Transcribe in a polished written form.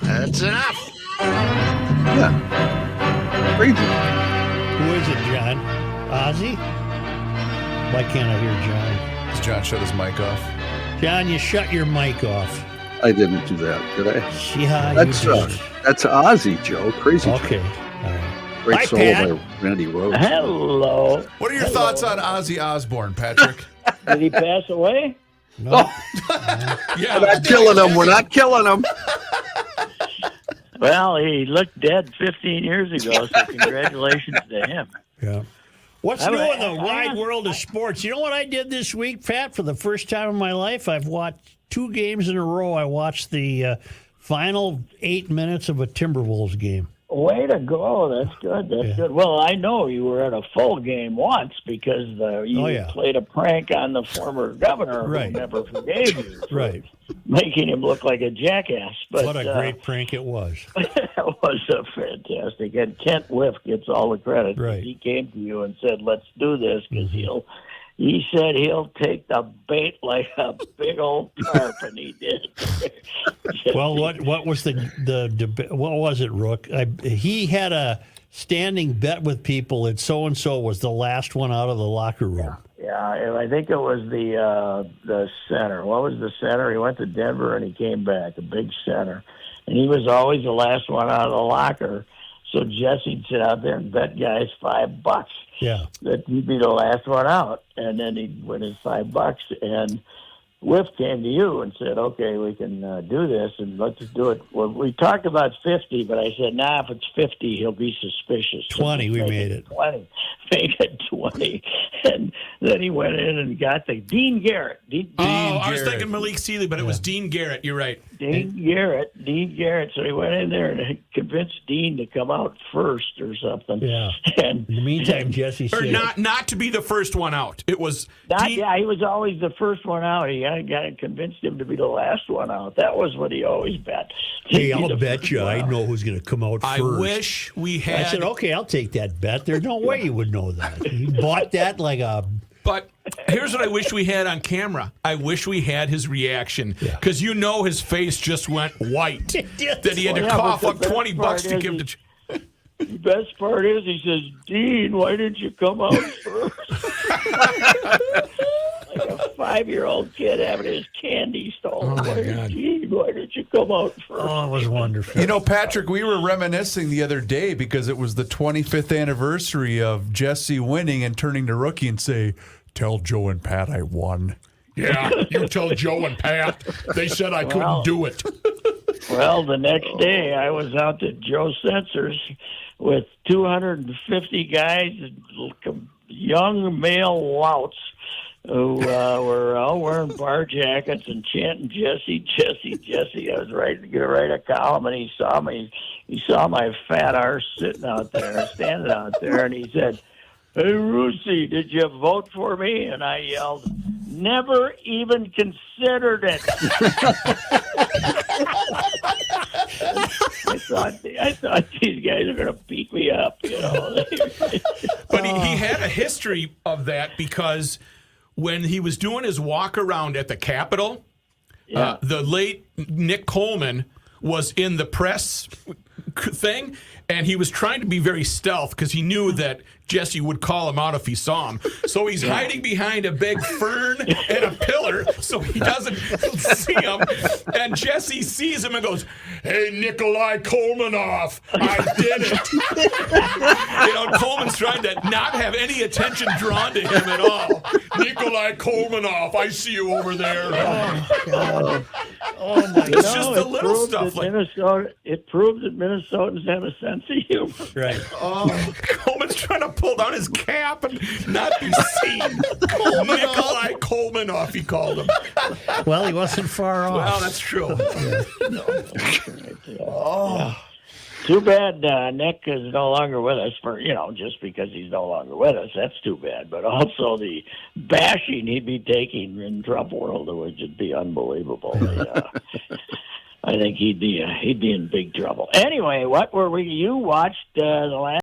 That's enough. Yeah. Crazy. Who is it, John? Ozzy? Why can't I hear John? Does John shut his mic off? John, you shut your mic off. I didn't do that, did I? Yeah, That's you did. that's Ozzy, Joe. Crazy. Okay. Joe. All right. Great Bye, solo Pat. by Randy Rhoads. Hello. What are your thoughts on Ozzy Osbourne, Patrick? Did he pass away? No. Yeah, We're not killing him. We're not killing him. Well, he looked dead 15 years ago, so congratulations to him. Yeah. What's I- new in the I- wide world of sports? You know what I did this week, Pat? For the first time in my life, I've watched 2 games in a row. I watched the final 8 minutes of a Timberwolves game. Way to go. That's good. That's good. Well, I know you were at a full game once because you played a prank on the former governor who never forgave you. Right. Making him look like a jackass. But, What a great prank it was. That was a fantastic. And Kent Whiff gets all the credit. Right. He came to you and said, let's do this because he said he'll take the bait like a big old carp, and he did. Well, what was the debate? What was it, Rook? He had a standing bet with people that so-and-so was the last one out of the locker room. Yeah, I think it was the center. What was the center? He went to Denver and he came back, a big center. And he was always the last one out of the locker. So Jesse'd sit out there and bet guys $5 that he'd be the last one out. And then he'd win his $5. And Whiff came to you and said, okay, we can do this, and let's do it. Well, we talked about 50, but I said, nah, if it's 50, he'll be suspicious. 20, we made it. 20. Make it 20. And then he went in and got the Dean Garrett. I was thinking Malik Sealy, but it was Dean Garrett. You're right. Dean Garrett. So he went in there and convinced Dean to come out first or something. Yeah. And in the meantime, Jesse Or said, not to be the first one out. It was Dean. Yeah, he was always the first one out. He got convinced him to be the last one out. That was what he always bet. hey, I'll bet you I know who's going to come out first. I wish we had. I said, okay, I'll take that bet. There's no way you would know that. He bought that like a... But here's what I wish we had on camera. I wish we had his reaction. Because his face just went white. That he had to cough up $20 to give to... The best part is he says, Dean, why didn't you come out first? Like a 5-year-old kid having his candy stolen. Dean, why didn't you come out first? Oh, it was wonderful. You know, Patrick, we were reminiscing the other day because it was the 25th anniversary of Jesse winning and turning to Rookie and say, tell Joe and Pat I won. Yeah, you tell Joe and Pat. They said I couldn't do it. Well, the next day I was out at Joe Sensor's with 250 guys, young male louts, who were all wearing bar jackets and chanting Jesse, Jesse, Jesse. I was ready to write a column, and he saw me. He saw my fat arse standing out there, and he said, hey, Reusse, did you vote for me? And I yelled, never even considered it. I thought these guys are going to beat me up, But he had a history of that because when he was doing his walk around at the Capitol, the late Nick Coleman was in the press thing, and he was trying to be very stealth because he knew that Jesse would call him out if he saw him. So he's hiding behind a big fern and a pillar so he doesn't see him. And Jesse sees him and goes, hey, Nikolai Kolmanoff, I did it. Coleman's trying to not have any attention drawn to him at all. Nikolai Kolmanoff, I see you over there. Oh, God. Oh, my God. It's just the little stuff. It proves that Minnesotans have a sense of humor. Right. Coleman's trying to pull down his cap and not be seen. Nikolai Kolmanoff, he called him. Well, he wasn't far off. Well, that's true. Too bad Nick is no longer with us just because he's no longer with us. That's too bad. But also the bashing he'd be taking in Trump world, would just be unbelievable. I think he'd be in big trouble. Anyway, what were we? You watched the last